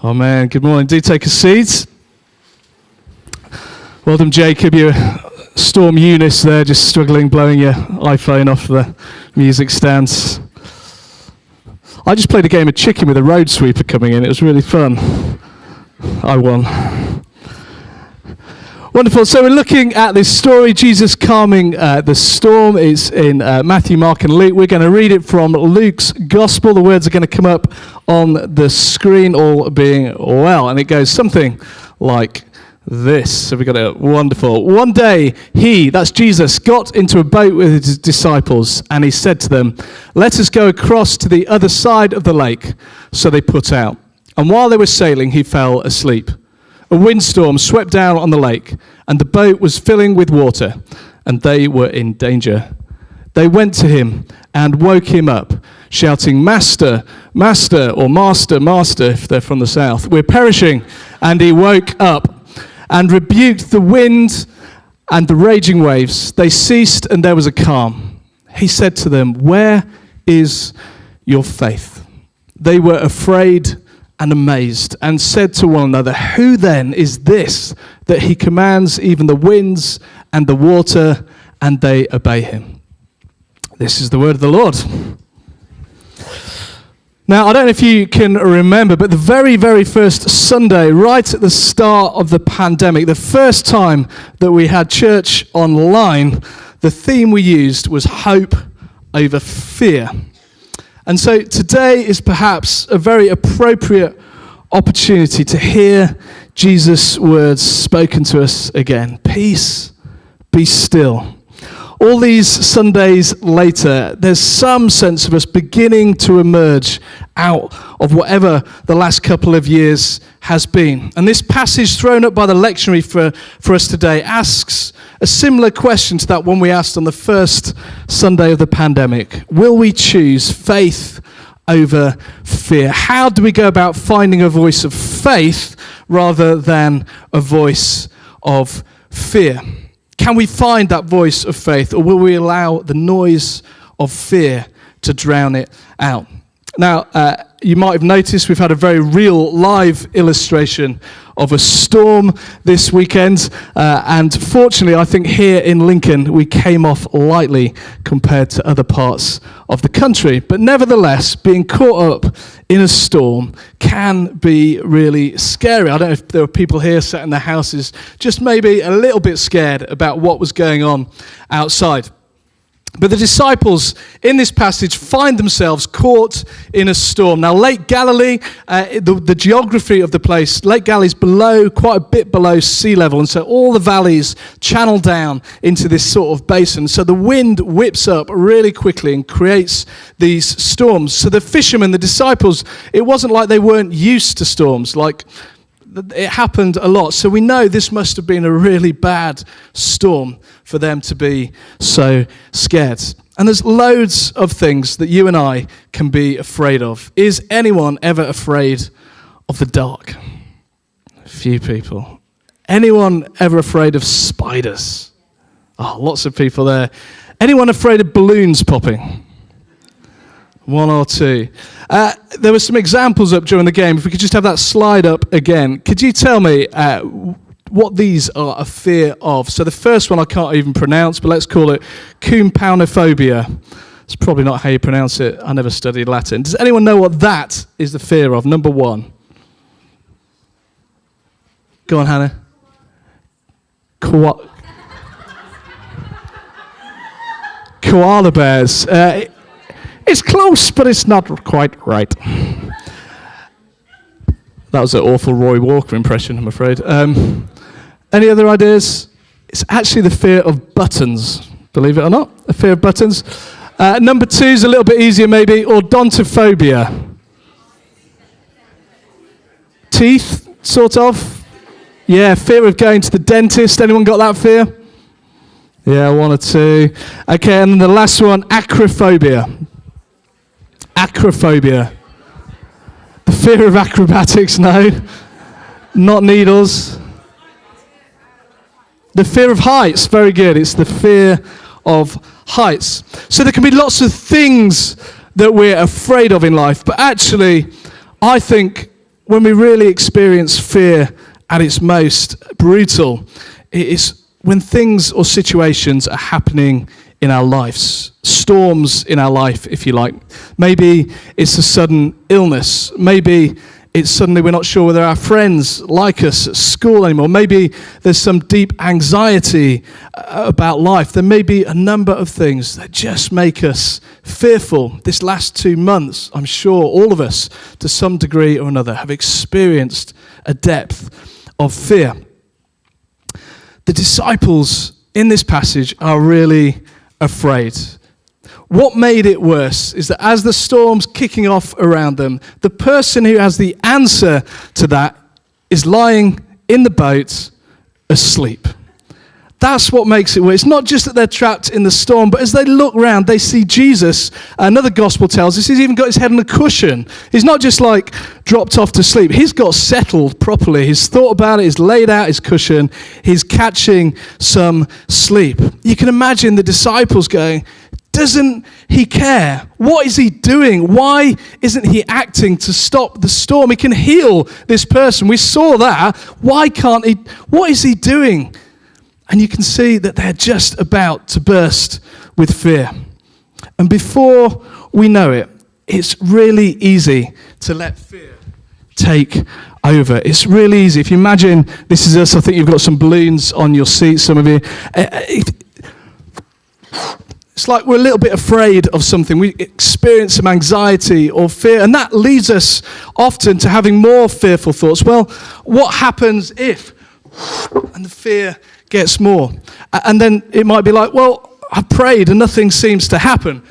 Oh man, good morning. Do take a seat. Well done, Jacob. You're Storm Eunice there, just struggling, blowing your iPhone off the music stands. I just played a game of chicken with a road sweeper coming in. It was really fun. I won. Wonderful. So we're looking at this story, Jesus calming the storm. It's in Matthew, Mark, and Luke. We're going to read it from Luke's Gospel. The words are going to come up on the screen, all being well. And it goes something like this. So we've got a wonderful. One day, that's Jesus, got into a boat with his disciples, and he said to them, "Let us go across to the other side of the lake." So they put out. And while they were sailing, he fell asleep. A windstorm swept down on the lake, and the boat was filling with water, and they were in danger. They went to him and woke him up, shouting, "Master, Master," or "Master, Master," if they're from the south, "we're perishing." And he woke up and rebuked the wind and the raging waves. They ceased, and there was a calm. He said to them, "Where is your faith?" They were afraid and amazed, and said to one another, "Who then is this, that he commands even the winds and the water, and they obey him?" This is the word of the Lord. Now, I don't know if you can remember, but the very, very first Sunday, right at the start of the pandemic, the first time that we had church online, the theme we used was hope over fear. And so today is perhaps a very appropriate opportunity to hear Jesus' words spoken to us again. Peace, be still. All these Sundays later, there's some sense of us beginning to emerge out of whatever the last couple of years has been. And this passage thrown up by the lectionary for us today asks a similar question to that one we asked on the first Sunday of the pandemic. Will we choose faith over fear? How do we go about finding a voice of faith rather than a voice of fear? Can we find that voice of faith, or will we allow the noise of fear to drown it out? Now, you might have noticed we've had a very real live illustration of a storm this weekend, and fortunately I think here in Lincoln we came off lightly compared to other parts of the country. But nevertheless, being caught up in a storm can be really scary. I don't know if there are people here sat in their houses just maybe a little bit scared about what was going on outside. But the disciples in this passage find themselves caught in a storm. Now, Lake Galilee, the geography of the place, Lake Galilee is quite a bit below sea level. And so all the valleys channel down into this sort of basin. So the wind whips up really quickly and creates these storms. So the fishermen, the disciples, it wasn't like they weren't used to storms. Like, it happened a lot. So we know this must have been a really bad storm for them to be so scared. And there's loads of things that you and I can be afraid of. Is anyone ever afraid of the dark? A few people. Anyone ever afraid of spiders? Oh, lots of people there. Anyone afraid of balloons popping? One or two. There were some examples up during the game. If we could just have that slide up again. Could you tell me what these are a fear of? So the first one I can't even pronounce, but let's call it cumpaunophobia. It's probably not how you pronounce it. I never studied Latin. Does anyone know what that is the fear of? Number one. Go on, Hannah. Koala bears. It's close, but it's not quite right. That was an awful Roy Walker impression, I'm afraid. Any other ideas? It's actually the fear of buttons, believe it or not. A fear of buttons. Number two is a little bit easier, maybe. Odontophobia. Teeth, sort of. Yeah, fear of going to the dentist. Anyone got that fear? Yeah, one or two. Okay, and then the last one, acrophobia. Acrophobia. The fear of acrobatics, no. Not needles. The fear of heights, very good. It's the fear of heights. So there can be lots of things that we're afraid of in life, but actually, I think when we really experience fear at its most brutal, it is when things or situations are happening in our lives, storms in our life, if you like. Maybe it's a sudden illness. Maybe it's suddenly we're not sure whether our friends like us at school anymore. Maybe there's some deep anxiety about life. There may be a number of things that just make us fearful. This last 2 months, I'm sure all of us, to some degree or another, have experienced a depth of fear. The disciples in this passage are really afraid. What made it worse is that as the storm's kicking off around them, the person who has the answer to that is lying in the boat asleep. That's what makes it worse. It's not just that they're trapped in the storm, but as they look around, they see Jesus. Another gospel tells us he's even got his head on a cushion. He's not just like dropped off to sleep. He's got settled properly. He's thought about it. He's laid out his cushion. He's catching some sleep. You can imagine the disciples going, doesn't he care? What is he doing? Why isn't he acting to stop the storm? He can heal this person. We saw that. Why can't he? What is he doing? And you can see that they're just about to burst with fear. And before we know it, it's really easy to let fear take over. It's really easy. If you imagine this is us, I think you've got some balloons on your seat, some of you. It's like we're a little bit afraid of something. We experience some anxiety or fear, and that leads us often to having more fearful thoughts. Well, what happens if? And the fear gets more. And then it might be like, well, I prayed and nothing seems to happen.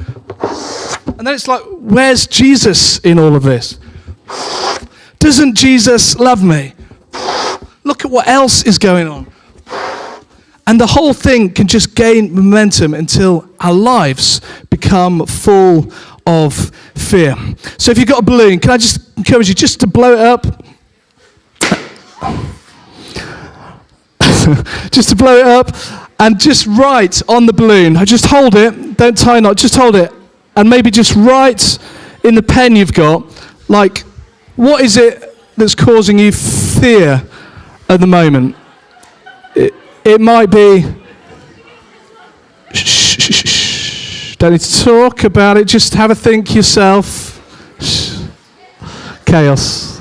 And then it's like, where's Jesus in all of this? Doesn't Jesus love me? Look at what else is going on. And the whole thing can just gain momentum until our lives become full of fear. So if you've got a balloon, can I just encourage you just to blow it up? Just to blow it up and just write on the balloon. Just hold it, don't tie a knot, just hold it. And maybe just write in the pen you've got, like, what is it that's causing you fear at the moment? It might be, don't need to talk about it, just have a think yourself. Chaos.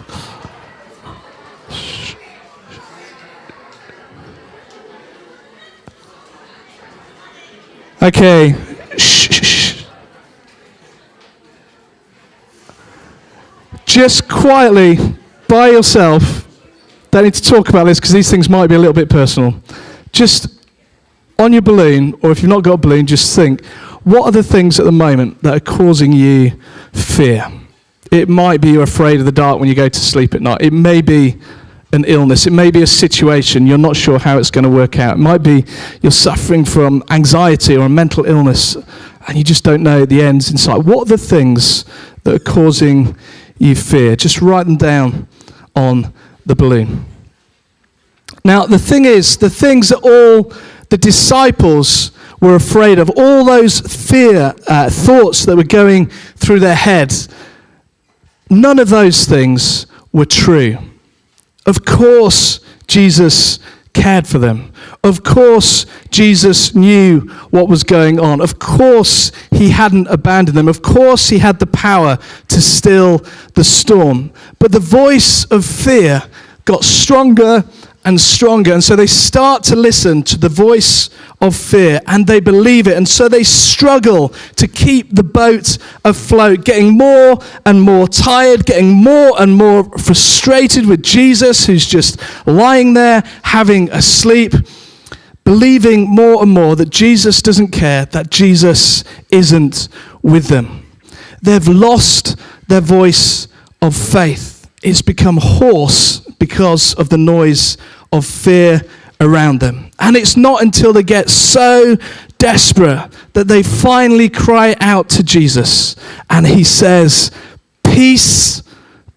Okay. Just quietly, by yourself, don't need to talk about this because these things might be a little bit personal. Just on your balloon, or if you've not got a balloon, just think, what are the things at the moment that are causing you fear? It might be you're afraid of the dark when you go to sleep at night. It may be an illness. It may be a situation you're not sure how it's going to work out. It might be you're suffering from anxiety or a mental illness and you just don't know the ends in sight. What are the things that are causing you fear? Just write them down on the balloon. Now, the thing is, the things that all the disciples were afraid of, all those fear thoughts that were going through their heads, none of those things were true. Of course, Jesus cared for them. Of course, Jesus knew what was going on. Of course, he hadn't abandoned them. Of course, he had the power to still the storm. But the voice of fear got stronger and stronger, and so they start to listen to the voice of fear, and they believe it, and so they struggle to keep the boat afloat, getting more and more tired, getting more and more frustrated with Jesus, who's just lying there, having a sleep, believing more and more that Jesus doesn't care, that Jesus isn't with them. They've lost their voice of faith. It's become hoarse because of the noise of fear around them. And it's not until they get so desperate that they finally cry out to Jesus. And he says, "Peace,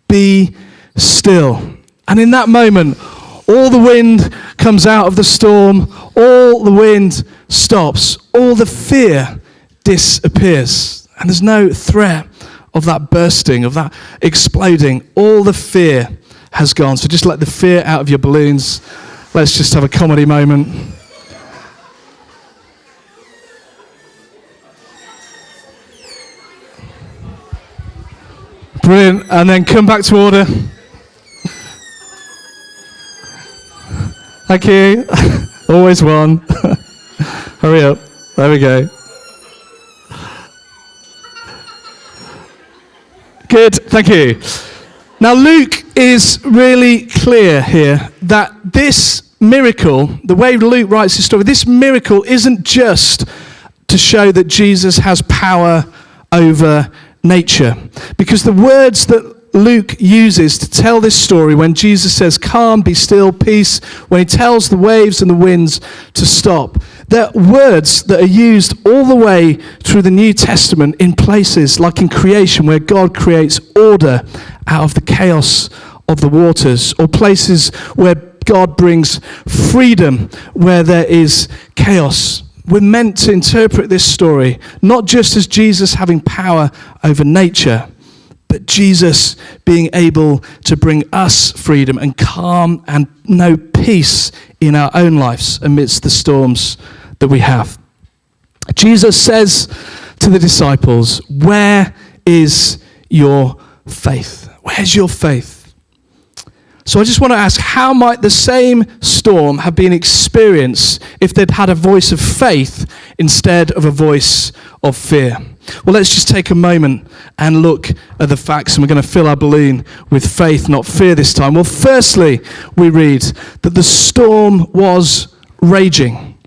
be still." And in that moment, all the wind comes out of the storm, all the wind stops, all the fear disappears. And there's no threat of that bursting, of that exploding. All the fear has gone. So just let the fear out of your balloons. Let's just have a comedy moment. Brilliant. And then come back to order. Thank you. Always one. Hurry up. There we go. Good. Thank you. Now, Luke is really clear here that this miracle, the way Luke writes his story, this miracle isn't just to show that Jesus has power over nature. Because the words that Luke uses to tell this story, when Jesus says, calm, be still, peace, when he tells the waves and the winds to stop, they're words that are used all the way through the New Testament in places like in creation, where God creates order out of the chaos of the waters, or places where God brings freedom where there is chaos. We're meant to interpret this story not just as Jesus having power over nature, but Jesus being able to bring us freedom and calm and know peace in our own lives amidst the storms that we have. Jesus says to the disciples, where is your faith? Where's your faith? So I just want to ask, how might the same storm have been experienced if they'd had a voice of faith instead of a voice of fear? Well, let's just take a moment and look at the facts, and we're going to fill our balloon with faith, not fear this time. Well, firstly, we read that the storm was raging.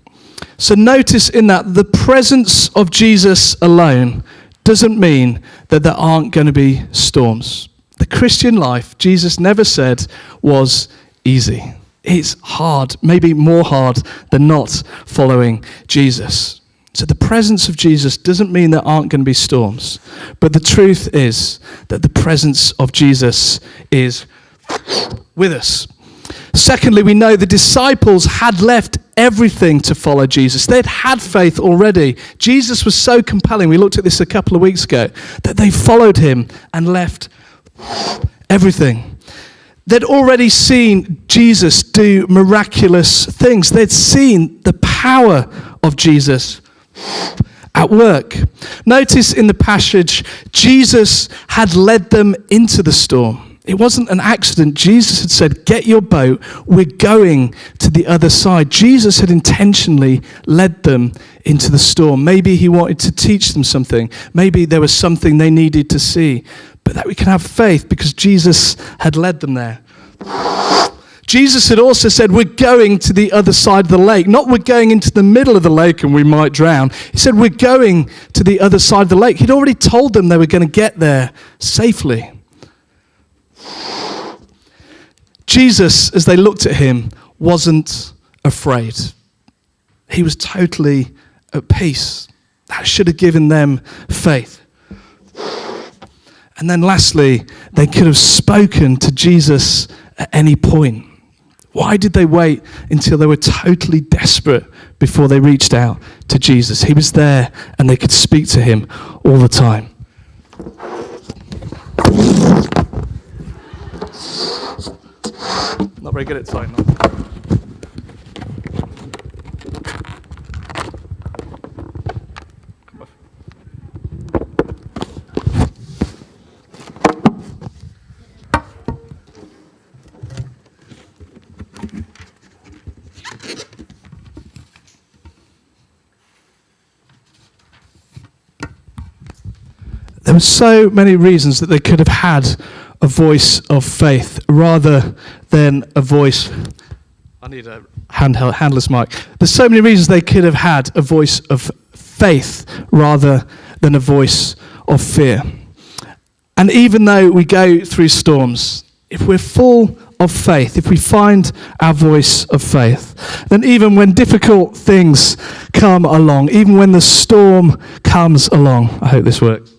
So notice in that the presence of Jesus alone doesn't mean that there aren't going to be storms. The Christian life, Jesus never said, was easy. It's hard, maybe more hard than not following Jesus. So the presence of Jesus doesn't mean there aren't going to be storms. But the truth is that the presence of Jesus is with us. Secondly, we know the disciples had left everything to follow Jesus. They'd had faith already. Jesus was so compelling, we looked at this a couple of weeks ago, that they followed him and left everything. They'd already seen Jesus do miraculous things. They'd seen the power of Jesus at work. Notice in the passage, Jesus had led them into the storm. It wasn't an accident. Jesus had said, get your boat, we're going to the other side. Jesus had intentionally led them into the storm. Maybe he wanted to teach them something. Maybe there was something they needed to see. But that we can have faith because Jesus had led them there. Jesus had also said, we're going to the other side of the lake. Not we're going into the middle of the lake and we might drown. He said, we're going to the other side of the lake. He'd already told them they were going to get there safely. Jesus, as they looked at him, wasn't afraid. He was totally at peace. That should have given them faith. And then lastly, they could have spoken to Jesus at any point. Why did they wait until they were totally desperate before they reached out to Jesus? He was there and they could speak to him all the time. Not very good at tying that. There were so many reasons that they could have had a voice of faith rather than a voice. I need a handless mic. There's so many reasons they could have had a voice of faith rather than a voice of fear. And even though we go through storms, if we're full of faith, if we find our voice of faith, then even when difficult things come along, even when the storm comes along, I hope this works.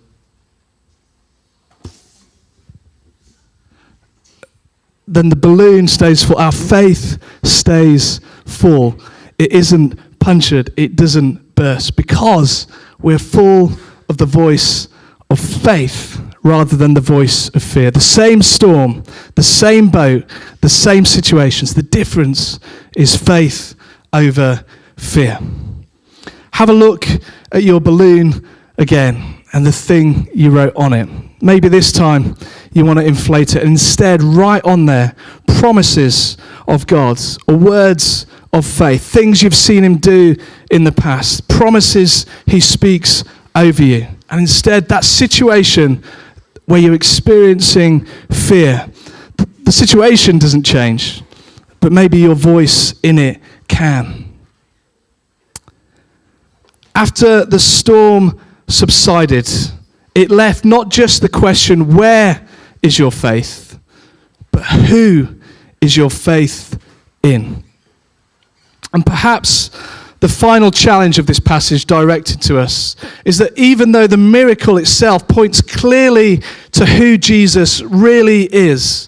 Then the balloon stays full. Our faith stays full. It isn't punctured. It doesn't burst because we're full of the voice of faith rather than the voice of fear. The same storm, the same boat, the same situations. The difference is faith over fear. Have a look at your balloon again and the thing you wrote on it. Maybe this time you want to inflate it and instead write on there promises of God or words of faith, things you've seen him do in the past, promises he speaks over you. And instead, that situation where you're experiencing fear, the situation doesn't change, but maybe your voice in it can. After the storm subsided, it left not just the question, where is your faith, but who is your faith in? And perhaps the final challenge of this passage directed to us is that even though the miracle itself points clearly to who Jesus really is,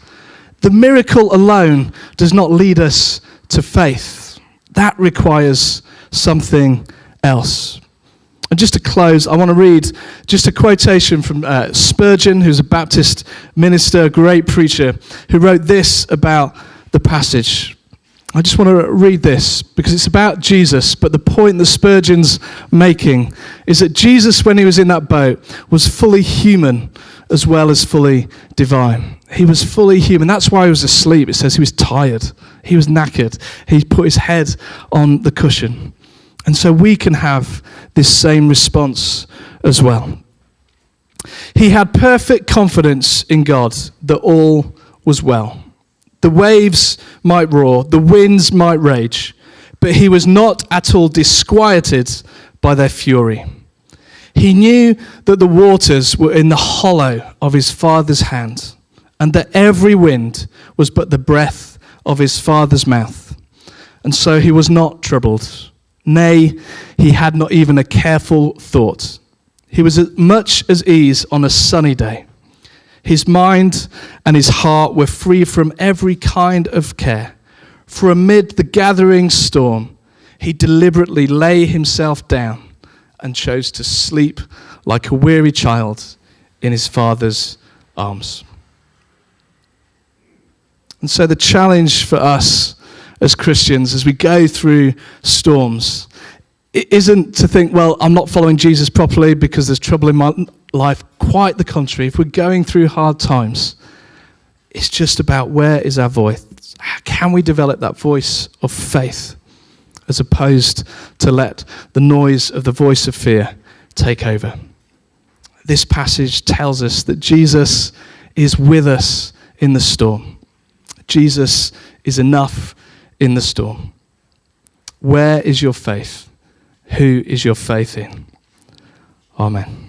the miracle alone does not lead us to faith. That requires something else. And just to close, I want to read just a quotation from Spurgeon, who's a Baptist minister, a great preacher, who wrote this about the passage. I just want to read this because it's about Jesus, but the point that Spurgeon's making is that Jesus, when he was in that boat, was fully human as well as fully divine. He was fully human. That's why he was asleep. It says he was tired. He was knackered. He put his head on the cushion. And so we can have this same response as well. He had perfect confidence in God that all was well. The waves might roar, the winds might rage, but he was not at all disquieted by their fury. He knew that the waters were in the hollow of his Father's hand, and that every wind was but the breath of his Father's mouth. And so he was not troubled. Nay, he had not even a careful thought. He was at much as ease on a sunny day. His mind and his heart were free from every kind of care. For amid the gathering storm, he deliberately lay himself down and chose to sleep like a weary child in his Father's arms. And so the challenge for us as Christians as we go through storms, it isn't to think, well, I'm not following Jesus properly because there's trouble in my life. Quite the contrary. If we're going through hard times, it's just about where is our voice? How can we develop that voice of faith as opposed to let the noise of the voice of fear take over? This passage tells us that Jesus is with us in the storm. Jesus is enough in the storm. Where is your faith? Who is your faith in? Amen.